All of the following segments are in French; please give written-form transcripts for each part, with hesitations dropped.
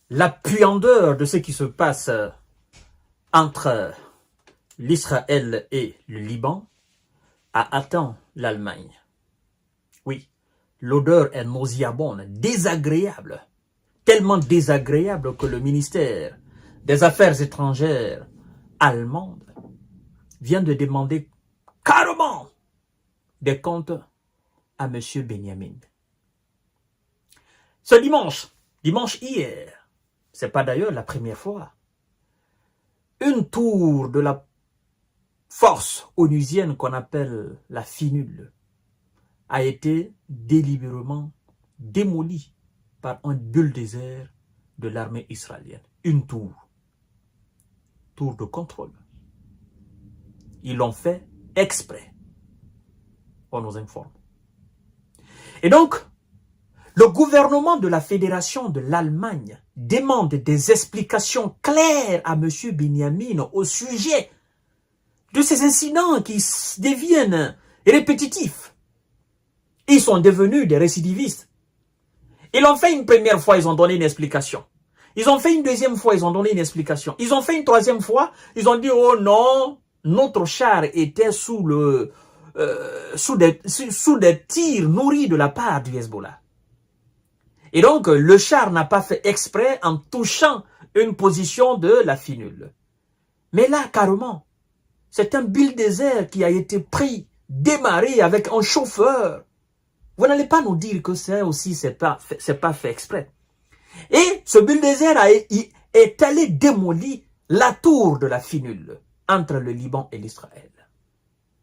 la puandeur de ce qui se passe entre l'Israël et le Liban a atteint l'Allemagne. Oui, l'odeur est nauséabonde, désagréable, tellement désagréable que le ministère des Affaires étrangères allemande vient de demander carrément des comptes à M. Benjamin. Ce dimanche hier, c'est pas d'ailleurs la première fois, une tour de la force onusienne qu'on appelle la FINUL a été délibérément démolie par un bulldozer de l'armée israélienne. Une tour de contrôle. Ils l'ont fait exprès. On nous informe. Et donc, le gouvernement de la Fédération de l'Allemagne demande des explications claires à M. Benjamin au sujet de ces incidents qui deviennent répétitifs. Ils sont devenus des récidivistes. Ils l'ont fait une première fois, ils ont donné une explication. Ils ont fait une deuxième fois, ils ont donné une explication. Ils ont fait une troisième fois, ils ont dit, oh non, notre char était sous des tirs nourris de la part du Hezbollah. Et donc, le char n'a pas fait exprès en touchant une position de la FINUL. Mais là, carrément, c'est un bulldozer qui a été pris, démarré avec un chauffeur. Vous n'allez pas nous dire que ça aussi, c'est pas fait exprès. Et ce bulldozer est allé démolir la tour de la FINUL entre le Liban et l'Israël.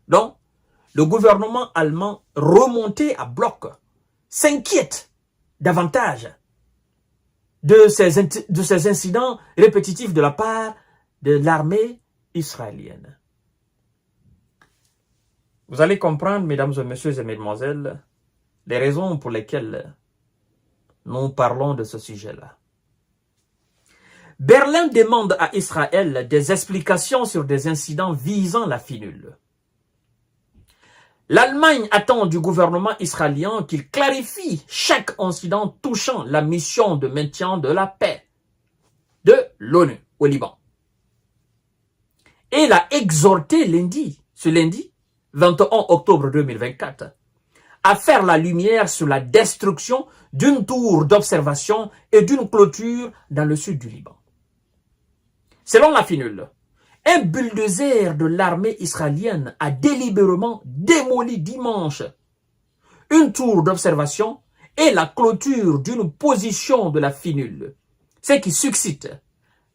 Donc, le gouvernement allemand remonté à bloc s'inquiète davantage de ces incidents répétitifs de la part de l'armée israélienne. Vous allez comprendre, mesdames et messieurs et mesdemoiselles, les raisons pour lesquelles nous parlons de ce sujet-là. Berlin demande à Israël des explications sur des incidents visant la FINUL. L'Allemagne attend du gouvernement israélien qu'il clarifie chaque incident touchant la mission de maintien de la paix de l'ONU au Liban. Et elle a exhorté ce lundi, 21 octobre 2024, à faire la lumière sur la destruction d'une tour d'observation et d'une clôture dans le sud du Liban. Selon la FINUL, un bulldozer de l'armée israélienne a délibérément démoli dimanche une tour d'observation et la clôture d'une position de la FINUL, ce qui suscite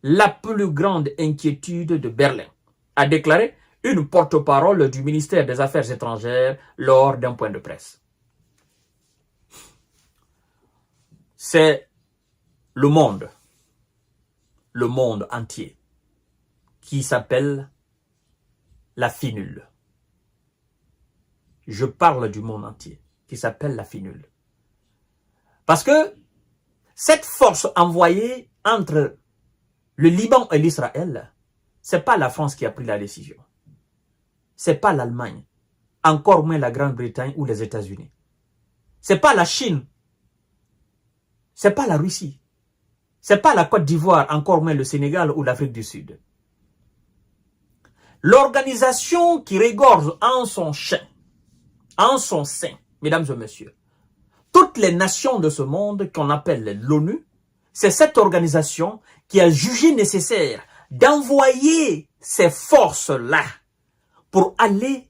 la plus grande inquiétude de Berlin, a déclaré une porte-parole du ministère des Affaires étrangères lors d'un point de presse. C'est le monde entier, qui s'appelle la FINUL. Je parle du monde entier, qui s'appelle la FINUL. Parce que cette force envoyée entre le Liban et l'Israël, c'est pas la France qui a pris la décision. C'est pas l'Allemagne, encore moins la Grande-Bretagne ou les États-Unis. C'est pas la Chine, c'est pas la Russie, c'est pas la Côte d'Ivoire, encore moins le Sénégal ou l'Afrique du Sud. L'organisation qui regorge en son sein, mesdames et messieurs, toutes les nations de ce monde qu'on appelle l'ONU, c'est cette organisation qui a jugé nécessaire d'envoyer ces forces-là pour aller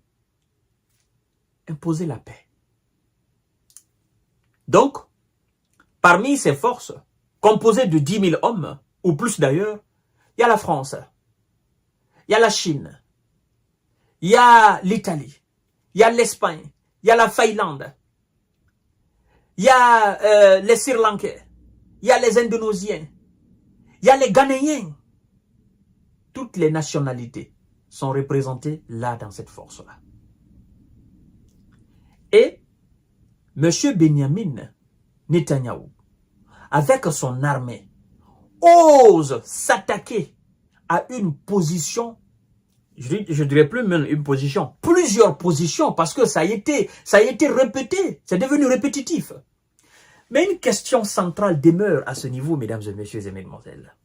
imposer la paix. Donc, parmi ces forces, composées de 10 000 hommes, ou plus d'ailleurs, il y a la France, il y a la Chine, il y a l'Italie, il y a l'Espagne, il y a la Finlande, il y a les Sri Lankais, il y a les Indonésiens, il y a les Ghanéens. Toutes les nationalités sont représentées là dans cette force-là. Et M. Benjamin Netanyahou, avec son armée, ose s'attaquer à une position, je dirais plus même une position, plusieurs positions, parce que ça a été répété, c'est devenu répétitif. Mais une question centrale demeure à ce niveau, mesdames et messieurs et mesdemoiselles.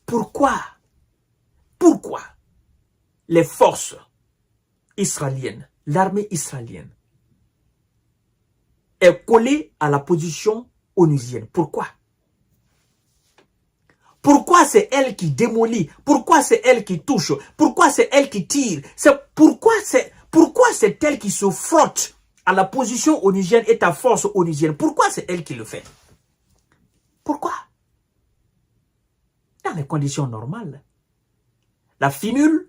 Pourquoi les forces israéliennes, l'armée israélienne, est collée à la position onusienne? Pourquoi? Pourquoi c'est elle qui démolit? Pourquoi c'est elle qui touche? Pourquoi c'est elle qui tire? Pourquoi c'est elle qui se frotte à la position onusienne et à force onusienne? Pourquoi c'est elle qui le fait? Pourquoi? Dans les conditions normales, la finule,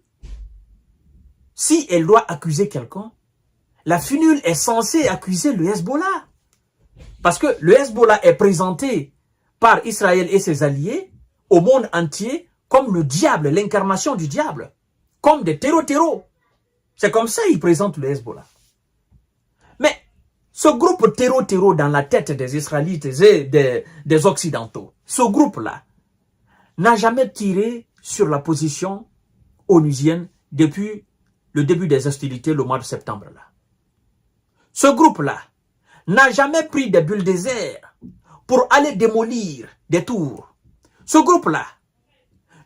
si elle doit accuser quelqu'un, la finule est censée accuser le Hezbollah. Parce que le Hezbollah est présenté par Israël et ses alliés au monde entier comme le diable, l'incarnation du diable, comme des terreaux. C'est comme ça qu'ils présentent le Hezbollah. Mais ce groupe terreau dans la tête des Israélites et des Occidentaux, ce groupe-là n'a jamais tiré sur la position onusienne depuis le début des hostilités le mois de septembre. Là. Ce groupe-là n'a jamais pris des bulldozers pour aller démolir des tours. Ce groupe-là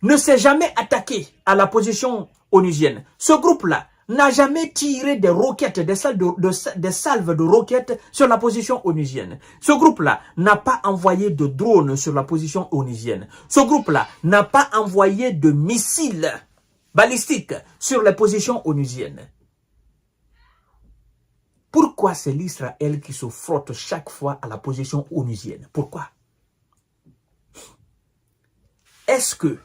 ne s'est jamais attaqué à la position onusienne. Ce groupe-là n'a jamais tiré des roquettes, des salves de roquettes sur la position onusienne. Ce groupe-là n'a pas envoyé de drones sur la position onusienne. Ce groupe-là n'a pas envoyé de missiles balistiques sur les positions onusiennes. Pourquoi c'est l'Israël qui se frotte chaque fois à la position onusienne? Pourquoi? Est-ce que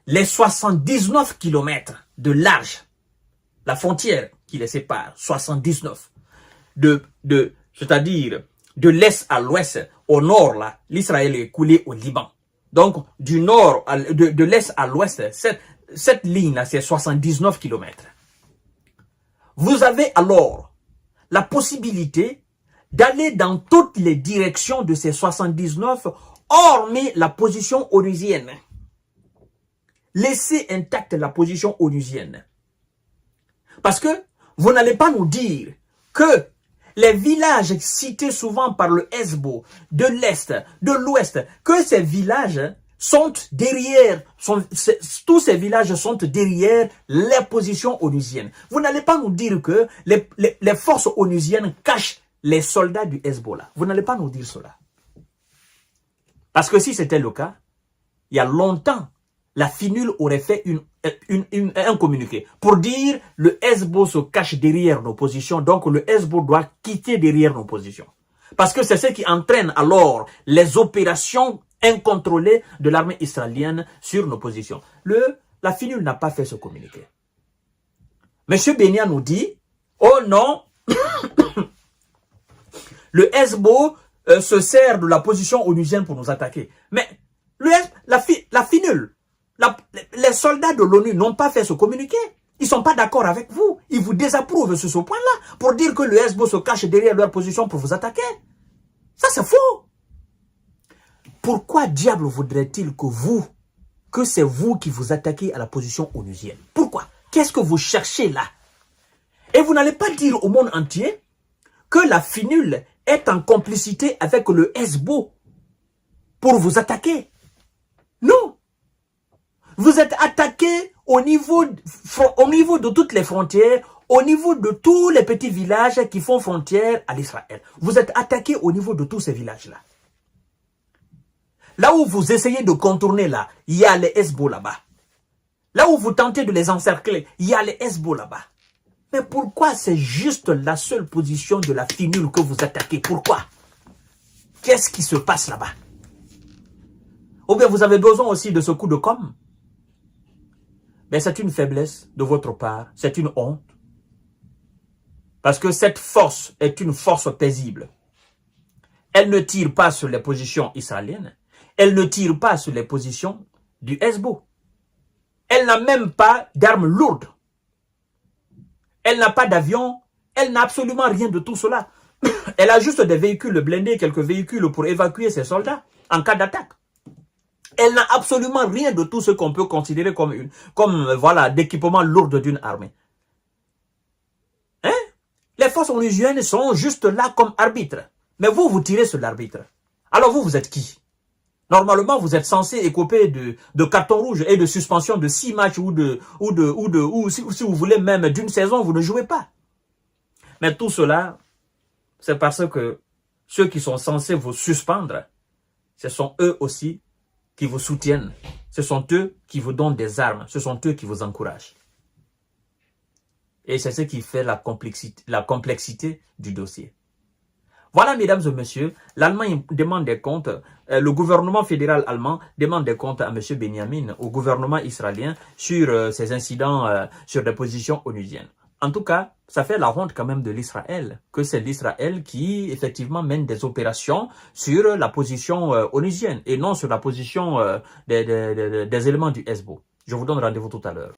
les 79 km de large, la frontière qui les sépare, 79, c'est-à-dire de l'est à l'ouest, au nord, là, l'Israël est coulé au Liban. Donc, du nord, de l'est à l'ouest, cette ligne-là, c'est 79 km. Vous avez alors la possibilité d'aller dans toutes les directions de ces 79, hormis la position onusienne. Laissez intacte la position onusienne. Parce que vous n'allez pas nous dire que les villages cités souvent par le Hezbollah, de l'Est, de l'Ouest, que ces villages sont derrière, tous ces villages sont derrière les positions onusiennes. Vous n'allez pas nous dire que les forces onusiennes cachent les soldats du Hezbollah. Vous n'allez pas nous dire cela. Parce que si c'était le cas, il y a longtemps, la finule aurait fait un communiqué pour dire le Hezbollah se cache derrière nos positions, donc le Hezbollah doit quitter derrière nos positions. Parce que c'est ce qui entraîne alors les opérations incontrôlées de l'armée israélienne sur nos positions. La finule n'a pas fait ce communiqué. Monsieur Benia nous dit, oh non, le Hezbollah se sert de la position onusienne pour nous attaquer. Mais la finule, les soldats de l'ONU n'ont pas fait ce communiqué. Ils ne sont pas d'accord avec vous. Ils vous désapprouvent sur ce point-là pour dire que le Hezbollah se cache derrière leur position pour vous attaquer. Ça, c'est faux. Pourquoi diable voudrait-il que c'est vous qui vous attaquez à la position onusienne? Pourquoi? Qu'est-ce que vous cherchez là? Et vous n'allez pas dire au monde entier que la finule est en complicité avec le Hezbollah pour vous attaquer. Non. Vous êtes attaqué au niveau de toutes les frontières, au niveau de tous les petits villages qui font frontière à l'Israël. Vous êtes attaqué au niveau de tous ces villages-là. Là où vous essayez de contourner là, il y a les Hezbollah là-bas. Là où vous tentez de les encercler, il y a les Hezbollah là-bas. Mais pourquoi c'est juste la seule position de la finule que vous attaquez? Pourquoi? Qu'est-ce qui se passe là-bas? Ou bien vous avez besoin aussi de ce coup de com'? Mais c'est une faiblesse de votre part, c'est une honte. Parce que cette force est une force paisible. Elle ne tire pas sur les positions israéliennes. Elle ne tire pas sur les positions du Hezbollah. Elle n'a même pas d'armes lourdes. Elle n'a pas d'avion. Elle n'a absolument rien de tout cela. Elle a juste des véhicules blindés, quelques véhicules pour évacuer ses soldats en cas d'attaque. Elle n'a absolument rien de tout ce qu'on peut considérer comme voilà, d'équipement lourd d'une armée. Hein? Les forces onusiennes sont juste là comme arbitres. Mais vous, vous tirez sur l'arbitre. Alors vous êtes qui? Normalement, vous êtes censé écoper de carton rouge et de suspension de 6 matchs ou si vous voulez même d'une saison, vous ne jouez pas. Mais tout cela, c'est parce que ceux qui sont censés vous suspendre, ce sont eux aussi qui vous soutiennent. Ce sont eux qui vous donnent des armes. Ce sont eux qui vous encouragent. Et c'est ce qui fait la complexité du dossier. Voilà, mesdames et messieurs, l'Allemagne demande des comptes, le gouvernement fédéral allemand demande des comptes à M. Benjamin, au gouvernement israélien, sur ces incidents, sur des positions onusiennes. En tout cas, ça fait la honte quand même de l'Israël, que c'est l'Israël qui, effectivement, mène des opérations sur la position onusienne et non sur la position des éléments du Hezbollah. Je vous donne rendez-vous tout à l'heure.